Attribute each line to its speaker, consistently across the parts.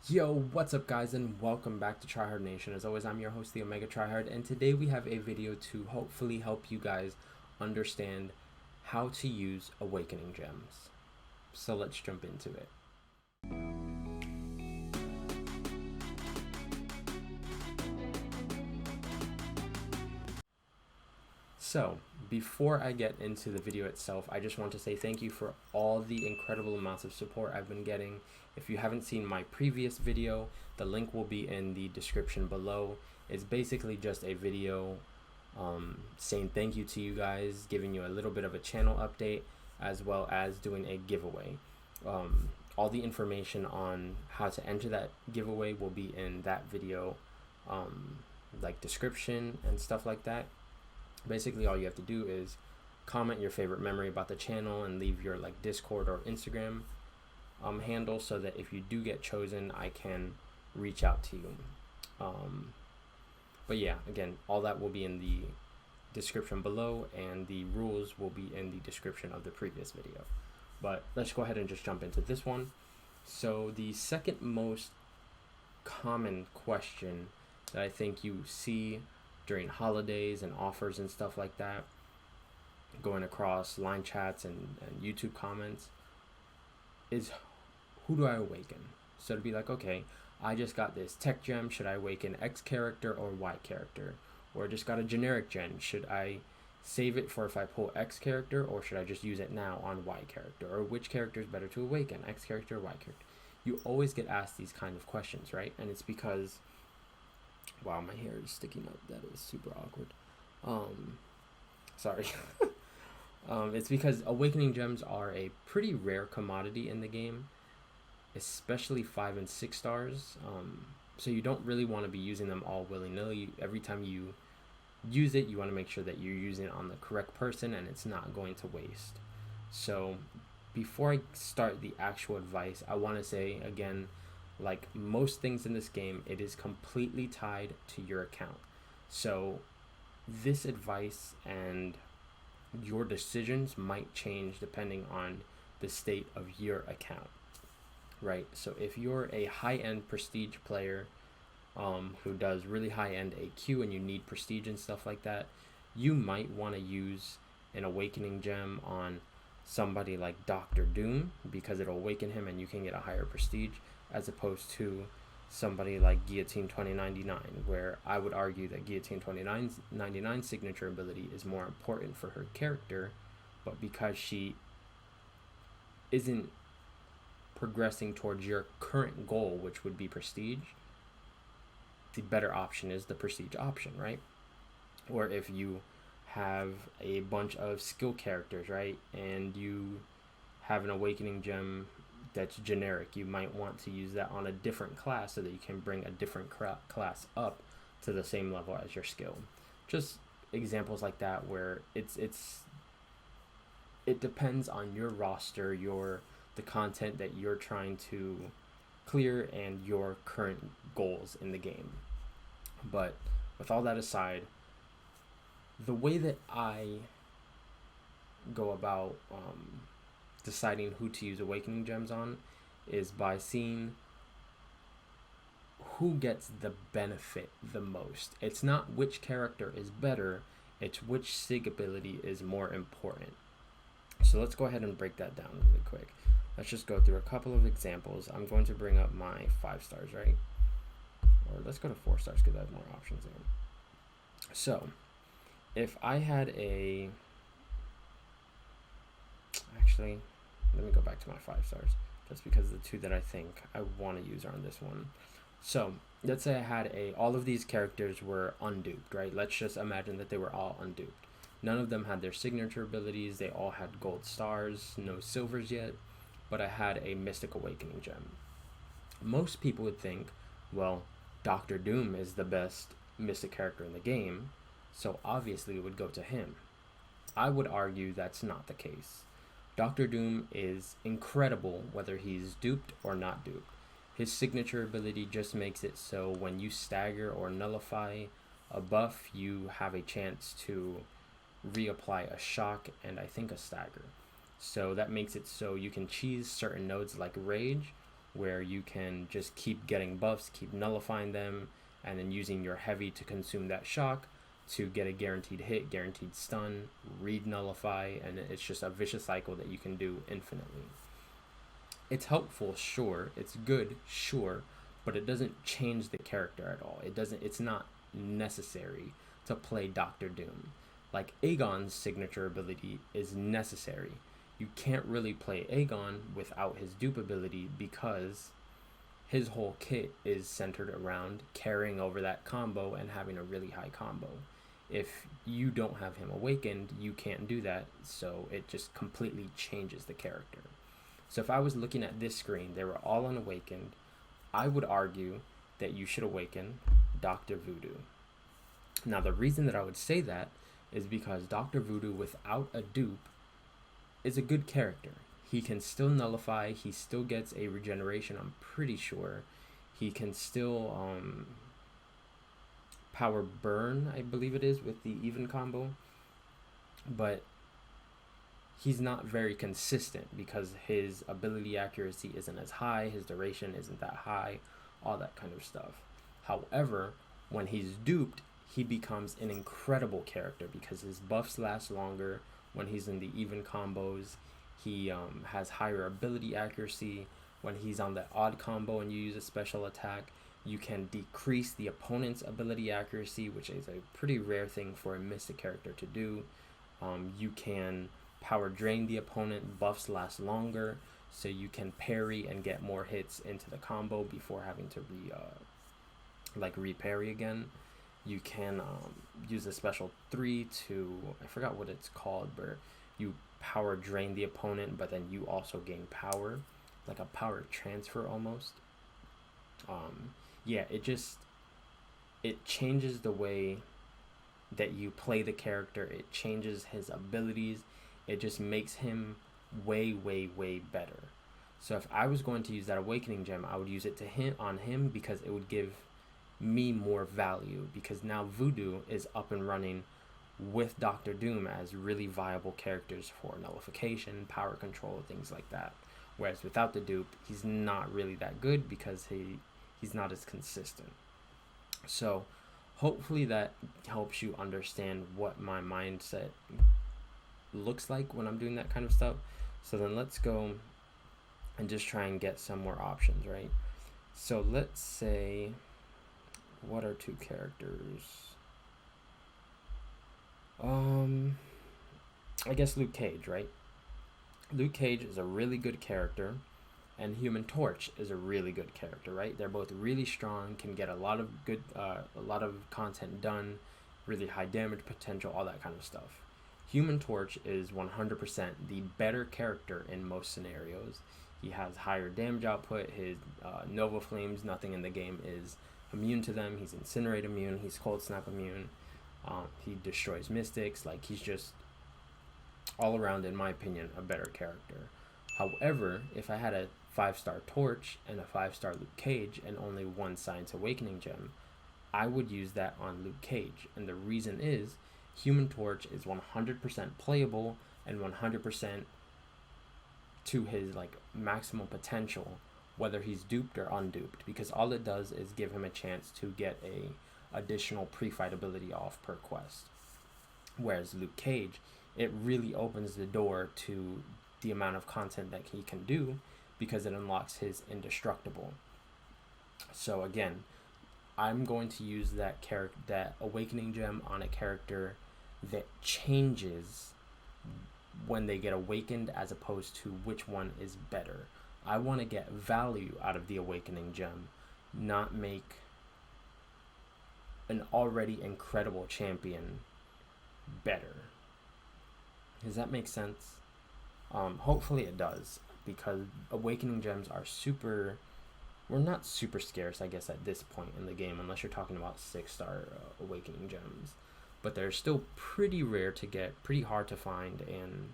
Speaker 1: Yo, what's up guys, and welcome back to Tryhard Nation. As always, I'm your host, the omegatryhard, and today we have a video to hopefully help you guys understand how to use awakening gems. So let's jump into it. So, before I get into the video itself, I just want to say thank you for all the incredible amounts of support I've been getting. If you haven't seen my previous video, the link will be in the description below. It's basically just a video saying thank you to you guys, giving you a little bit of a channel update, as well as doing a giveaway. All the information on how to enter that giveaway will be in that video, like description and stuff like that. Basically, all you have to do is comment your favorite memory about the channel and leave your like Discord or Instagram handle, so that if you do get chosen, I can reach out to you. But yeah, again, all that will be in the description below, and the rules will be in the description of the previous video. But let's go ahead and just jump into this one. So the second most common question that I think you see during holidays and offers and stuff like that, going across line chats and YouTube comments, is who do I awaken? So to be like, okay, I just got this tech gem, should I awaken X character or Y character? Or I just got a generic gem, should I save it for if I pull X character, or should I just use it now on Y character? Or which character is better to awaken, X character or Y character? You always get asked these kind of questions, right? And it's because, wow, my hair is sticking up. That is super awkward. Sorry. It's because awakening gems are a pretty rare commodity in the game, especially 5 and 6 stars. So you don't really want to be using them all willy-nilly. Every time you use it, you want to make sure that you're using it on the correct person and it's not going to waste. So before I start the actual advice, I want to say again, like most things in this game, it is completely tied to your account. So this advice and your decisions might change depending on the state of your account, right? So if you're a high-end prestige player who does really high-end AQ and you need prestige and stuff like that, you might want to use an awakening gem on somebody like Dr. Doom, because it'll awaken him and you can get a higher prestige, as opposed to somebody like Guillotine 2099, where I would argue that Guillotine 2099's signature ability is more important for her character, but because she isn't progressing towards your current goal, which would be prestige, the better option is the prestige option, right? Or if you have a bunch of skill characters, right, and you have an awakening gem that's generic, you might want to use that on a different class so that you can bring a different class up to the same level as your skill. Just examples like that, where it depends on your roster, the content that you're trying to clear, and your current goals in the game. But with all that aside, the way that I go about deciding who to use awakening gems on is by seeing who gets the benefit the most. It's not which character is better, it's which sig ability is more important. So let's go ahead and break that down really quick. Let's just go through a couple of examples. I'm going to bring up my 5 stars, right? Or let's go to 4 stars because I have more options there. So if I had a, actually, let me go back to my 5 stars, just because the 2 that I think I want to use are on this one. So let's say I had all of these characters were unduped, right? Let's just imagine that they were all unduped. None of them had their signature abilities. They all had gold stars, no silvers yet, but I had a Mystic Awakening gem. Most people would think, well, Dr. Doom is the best Mystic character in the game, so obviously it would go to him. I would argue that's not the case. Dr. Doom is incredible whether he's duped or not duped. His signature ability just makes it so when you stagger or nullify a buff, you have a chance to reapply a shock and I think a stagger. So that makes it so you can cheese certain nodes like Rage, where you can just keep getting buffs, keep nullifying them, and then using your heavy to consume that shock to get a guaranteed hit, guaranteed stun, read nullify, and it's just a vicious cycle that you can do infinitely. It's helpful, sure, it's good, sure, but it doesn't change the character at all. It's not necessary to play Doctor Doom. Like, Aegon's signature ability is necessary. You can't really play Aegon without his dupe ability because his whole kit is centered around carrying over that combo and having a really high combo. If you don't have him awakened, you can't do that, so it just completely changes the character. So if I was looking at this screen, they were all unawakened, I would argue that you should awaken Dr. Voodoo. Now, the reason that I would say that is because Dr. Voodoo without a dupe is a good character. He can still nullify, he still gets a regeneration, I'm pretty sure. He can still power burn, I believe it is, with the even combo. But he's not very consistent because his ability accuracy isn't as high, his duration isn't that high, all that kind of stuff. However, when he's duped, he becomes an incredible character because his buffs last longer. When he's in the even combos, he has higher ability accuracy. When he's on the odd combo and you use a special attack, you can decrease the opponent's ability accuracy, which is a pretty rare thing for a mystic character to do. You can power drain the opponent, buffs last longer, so you can parry and get more hits into the combo before having to re-parry again. You can use a special 3 to, I forgot what it's called, but you power drain the opponent, but then you also gain power, like a power transfer almost. Yeah, it changes the way that you play the character. It changes his abilities. It just makes him way, way, way better. So if I was going to use that awakening gem, I would use it on him because it would give me more value, because now Voodoo is up and running with Doctor Doom as really viable characters for nullification, power control, things like that. Whereas without the dupe, he's not really that good because he's not as consistent. So hopefully that helps you understand what my mindset looks like when I'm doing that kind of stuff. So then let's go and just try and get some more options, right? So let's say, what are two characters? I guess Luke Cage, right? Luke Cage is a really good character, and Human Torch is a really good character, right? They're both really strong, can get a lot of content done, really high damage potential, all that kind of stuff. Human Torch is 100% the better character in most scenarios. He has higher damage output. His Nova Flames, nothing in the game is immune to them. He's Incinerate immune. He's Cold Snap immune. He destroys Mystics. Like, he's just all around, in my opinion, a better character. However, if I had a 5-star Torch and a 5-star Luke Cage and only one Science Awakening gem, I would use that on Luke Cage. And the reason is, Human Torch is 100% playable and 100% to his like maximum potential, whether he's duped or unduped, because all it does is give him a chance to get a additional pre-fight ability off per quest. Whereas Luke Cage, it really opens the door to the amount of content that he can do because it unlocks his indestructible. So again, I'm going to use that awakening gem on a character that changes when they get awakened as opposed to which one is better. I want to get value out of the awakening gem, not make an already incredible champion better. Does that make sense? Hopefully it does, because awakening gems are not super scarce, I guess, at this point in the game, unless you're talking about 6-star awakening gems. But they're still pretty rare to get, pretty hard to find, and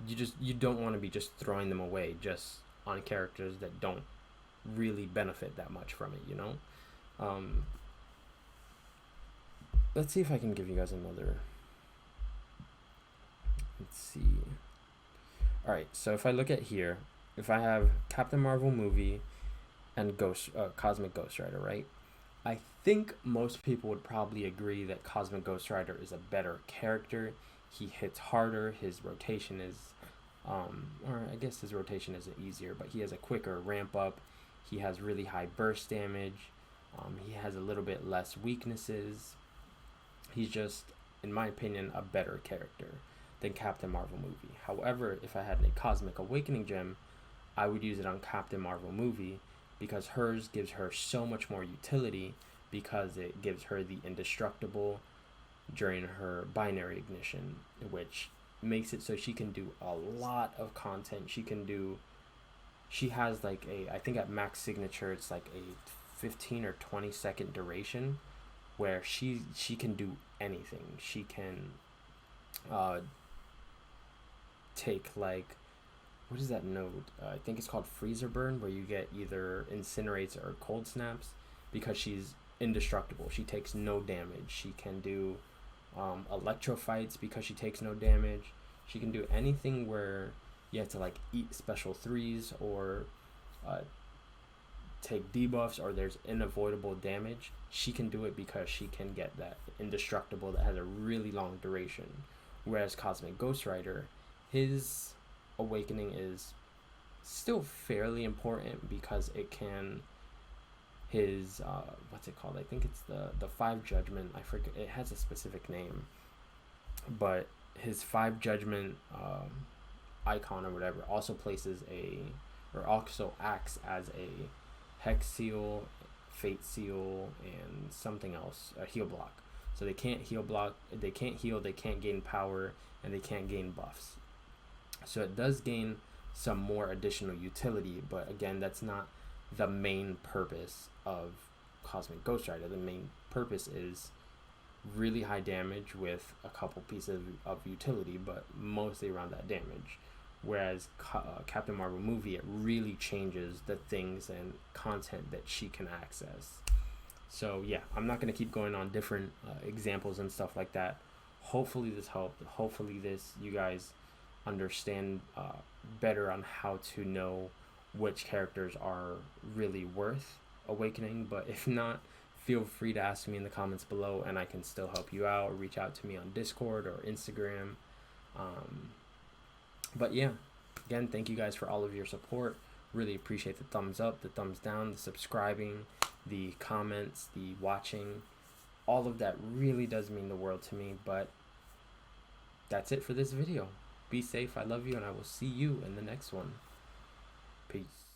Speaker 1: you don't want to be just throwing them away just on characters that don't really benefit that much from it, you know? Let's see if I can give you guys another. Let's see. Alright, so if I look at here, if I have Captain Marvel movie and Cosmic Ghost Rider, right? I think most people would probably agree that Cosmic Ghost Rider is a better character. He hits harder. His rotation is, or I guess his rotation isn't easier, but he has a quicker ramp up. He has really high burst damage. He has a little bit less weaknesses. He's just, in my opinion, a better character than Captain Marvel movie. However, if I had a Cosmic Awakening gem, I would use it on Captain Marvel movie because hers gives her so much more utility because it gives her the indestructible during her binary ignition, which makes it so she can do a lot of content. She has like I think at max signature it's like a 15 or 20-second duration where she can do anything. She can take like, what is that node? I think it's called Freezer Burn, where you get either incinerates or cold snaps because she's indestructible. She takes no damage. She can do electro fights because she takes no damage. She can do anything where you have to like eat special threes or take debuffs or there's unavoidable damage. She can do it because she can get that indestructible that has a really long duration. Whereas Cosmic Ghost Rider, his awakening is still fairly important because it can his what's it called? I think it's the five judgment. I forget, it has a specific name, but his five judgment icon or whatever also also acts as a hex seal, fate seal, and something else, a heal block. So they can't heal, they can't gain power, and they can't gain buffs. So it does gain some more additional utility, but again, that's not the main purpose of Cosmic Ghost Rider. The main purpose is really high damage with a couple pieces of utility, but mostly around that damage. Whereas Captain Marvel movie, it really changes the things and content that she can access. So yeah, I'm not going to keep going on different examples and stuff like that. Hopefully this helped. Hopefully you guys understand better on how to know which characters are really worth awakening. But if not, feel free to ask me in the comments below and I can still help you out, or reach out to me on Discord or Instagram. But yeah, again, thank you guys for all of your support. Really appreciate the thumbs up, the thumbs down, the subscribing, the comments, the watching. All of that really does mean the world to me. But that's it for this video. Be safe, I love you, and I will see you in the next one. Peace.